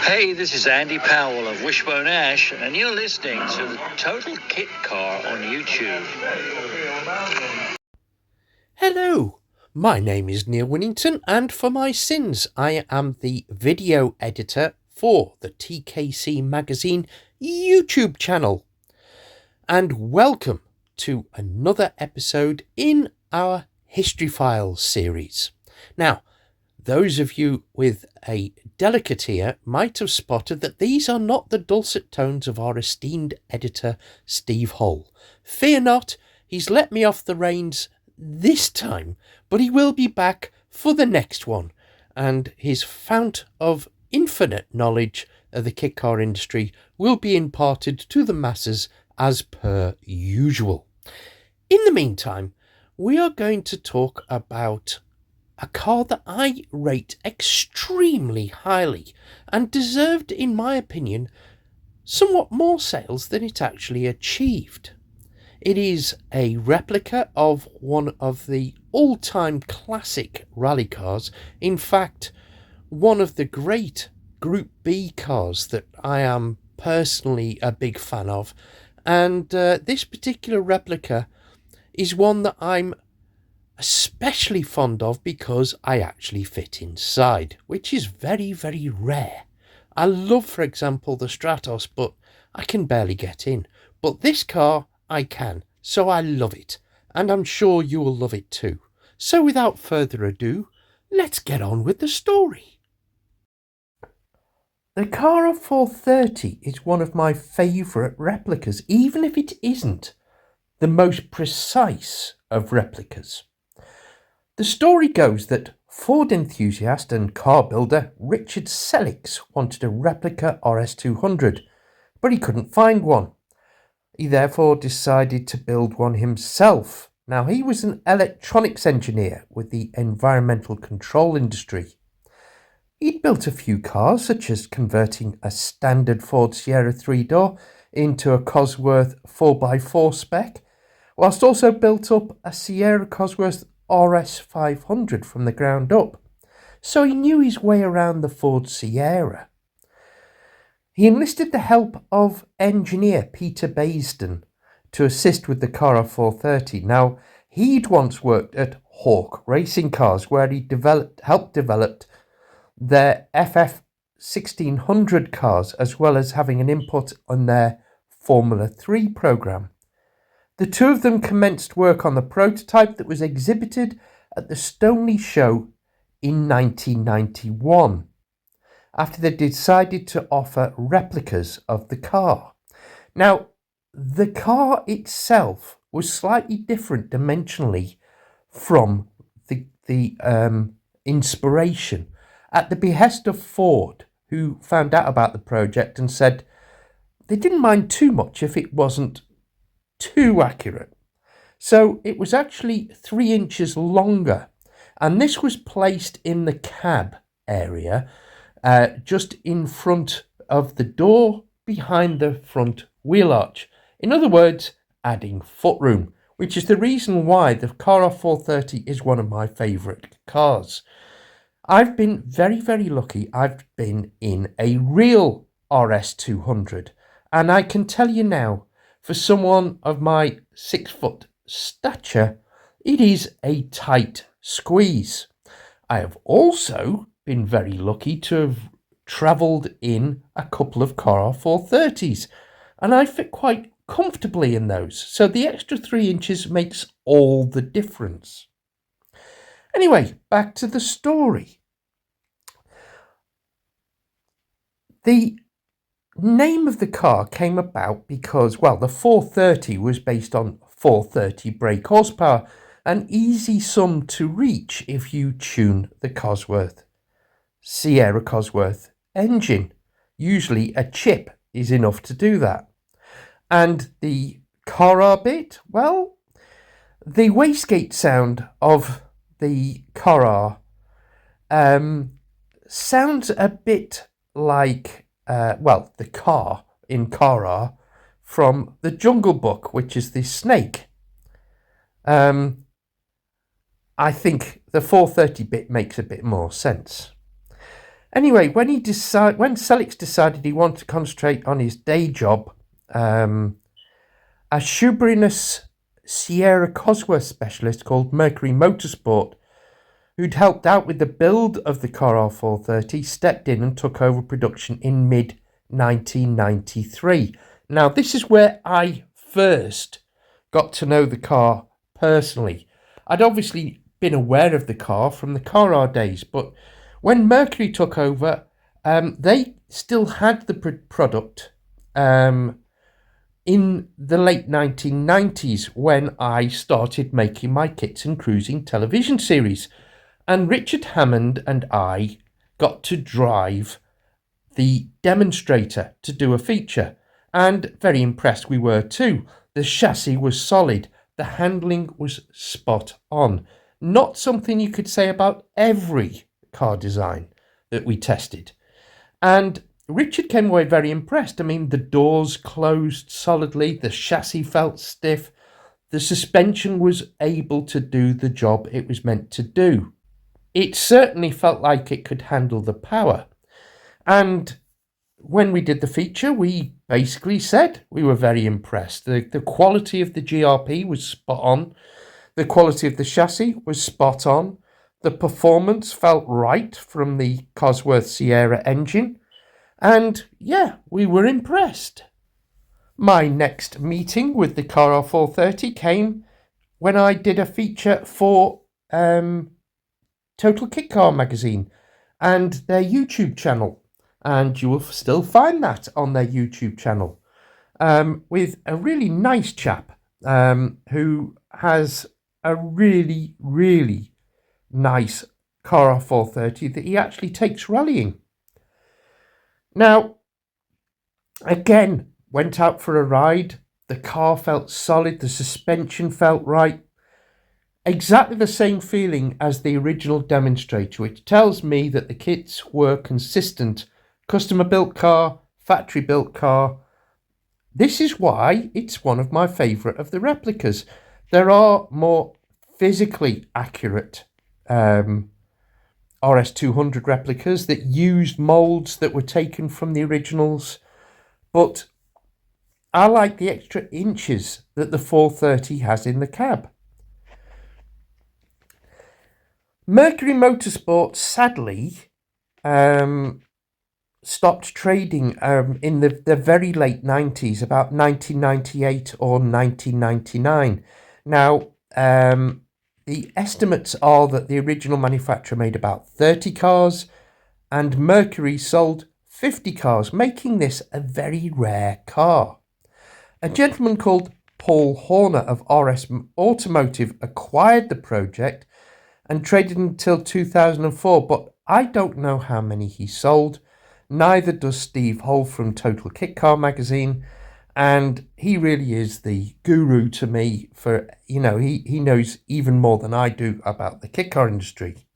Hey, this is Andy Powell of Wishbone Ash, and you're listening to the Total Kit Car on YouTube. Hello, my name is Neil Winnington, and for my sins, I am the video editor for the TKC Magazine YouTube channel. And welcome to another episode in our History Files series. Now, those of you with a delicate ear might have spotted that these are not the dulcet tones of our esteemed editor, Steve Hull. Fear not, he's let me off the reins this time, but he will be back for the next one, and his fount of infinite knowledge of the kit car industry will be imparted to the masses as per usual. In the meantime, we are going to talk about a car that I rate extremely highly and deserved, in my opinion, somewhat more sales than it actually achieved. It is a replica of one of the all-time classic rally cars. In fact, one of the great Group B cars that I am personally a big fan of. And this particular replica is one that I'm especially fond of because I actually fit inside, which is very, very rare. I love, for example, the Stratos, but I can barely get in. But this car, I can, so I love it, and I'm sure you will love it too. So without further ado, let's get on with the story. The Cara 430 is one of my favourite replicas, even if it isn't the most precise of replicas. The story goes that Ford enthusiast and car builder Richard Selix wanted a replica RS200, but he couldn't find one. He therefore decided to build one himself. Now, he was an electronics engineer with the environmental control industry. He'd built a few cars, such as converting a standard Ford Sierra 3-door into a Cosworth 4x4 spec, whilst also built up a Sierra Cosworth RS500 from the ground up, so he knew his way around the Ford Sierra. He enlisted the help of engineer Peter Baisden to assist with the Cara 430. Now, he'd once worked at Hawk Racing Cars, where he helped develop their FF 1600 cars, as well as having an input on their Formula 3 programme. The two of them commenced work on the prototype that was exhibited at the Stoneleigh show in 1991, after they decided to offer replicas of the car. Now, the car itself was slightly different dimensionally from the inspiration, at the behest of Ford, who found out about the project and said they didn't mind too much if it wasn't too accurate. So it was actually 3 inches longer, and this was placed in the cab area, just in front of the door behind the front wheel arch. In other words, adding footroom, which is the reason why the Cara 430 is one of my favourite cars. I've been very, very lucky. I've been in a real RS200, and I can tell you now, for someone of my 6-foot stature, it is a tight squeeze. I have also been very lucky to have travelled in a couple of Cara 430s, and I fit quite comfortably in those, so the extra 3 inches makes all the difference. Anyway, back to the story. The name of the car came about because, well, the 430 was based on 430 brake horsepower, an easy sum to reach if you tune the Sierra Cosworth engine. Usually a chip is enough to do that. And the Cara bit, well, the wastegate sound of the Cara sounds a bit like the car in Cara from the Jungle Book, which is the snake. I think the 430 bit makes a bit more sense. Anyway, when Selix decided he wanted to concentrate on his day job, a Shubrinus Sierra Cosworth specialist called Mercury Motorsport, who'd helped out with the build of the car R430, stepped in and took over production in mid-1993. Now, this is where I first got to know the car personally. I'd obviously been aware of the car from the Car R days, but when Mercury took over, they still had the product in the late 1990s when I started making my Kits and Cruising television series. And Richard Hammond and I got to drive the demonstrator to do a feature. And very impressed we were too. The chassis was solid. The handling was spot on. Not something you could say about every car design that we tested. And Richard came away very impressed. I mean, the doors closed solidly. The chassis felt stiff. The suspension was able to do the job it was meant to do. It certainly felt like it could handle the power. And when we did the feature, we basically said we were very impressed. The quality of the GRP was spot on. The quality of the chassis was spot on. The performance felt right from the Cosworth Sierra engine. And yeah, we were impressed. My next meeting with the Car R430 came when I did a feature for Total Kit Car magazine and their YouTube channel. And you will still find that on their YouTube channel with a really nice chap who has a really, really nice Car R430 that he actually takes rallying. Now, again, went out for a ride. The car felt solid. The suspension felt right. Exactly the same feeling as the original demonstrator, which tells me that the kits were consistent. Customer built car, factory built car. This is why it's one of my favourite of the replicas. There are more physically accurate RS200 replicas that used moulds that were taken from the originals, but I like the extra inches that the 430 has in the cab. Mercury Motorsport sadly stopped trading in the very late 90s, about 1998 or 1999. Now, the estimates are that the original manufacturer made about 30 cars and Mercury sold 50 cars, making this a very rare car. A gentleman called Paul Horner of RS Automotive acquired the project and traded until 2004, but I don't know how many he sold. Neither does Steve Hull from Total Kit Car magazine, and he really is the guru to me for, he knows even more than I do about the kit car industry.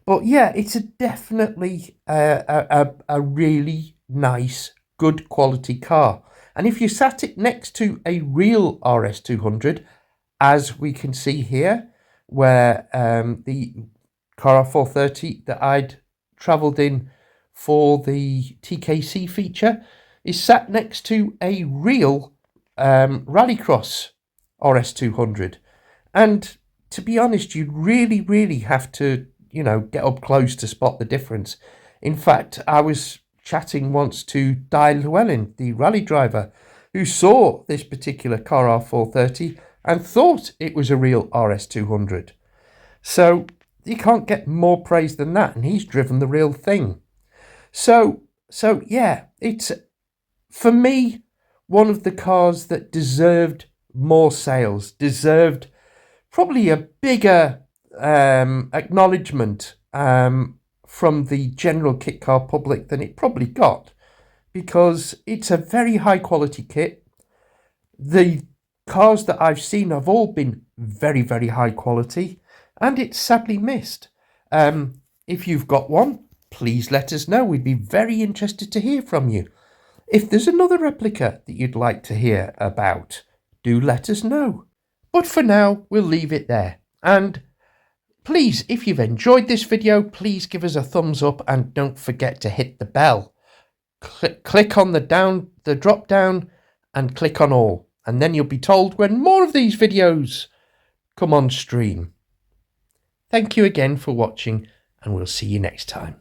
But yeah, it's definitely a really nice, good quality car. And if you sat it next to a real RS200, as we can see here, where the Car R430 that I'd travelled in for the TKC feature is sat next to a real Rallycross RS200. And to be honest, you'd really, really have to, get up close to spot the difference. In fact, I was chatting once to Di Llewellyn, the rally driver, who saw this particular Car R430 and thought it was a real RS200. So you can't get more praise than that, and he's driven the real thing. So yeah, it's, for me, one of the cars that deserved more sales, deserved probably a bigger acknowledgement from the general kit car public than it probably got, because it's a very high quality kit. The cars that I've seen have all been very, very high quality, and it's sadly missed. If you've got one, please let us know. We'd be very interested to hear from you. If there's another replica that you'd like to hear about, do let us know. But for now, we'll leave it there. And Please, if you've enjoyed this video, please give us a thumbs up and don't forget to hit the bell. Click on the drop down and click on all, and then you'll be told when more of these videos come on stream. Thank you again for watching, and we'll see you next time.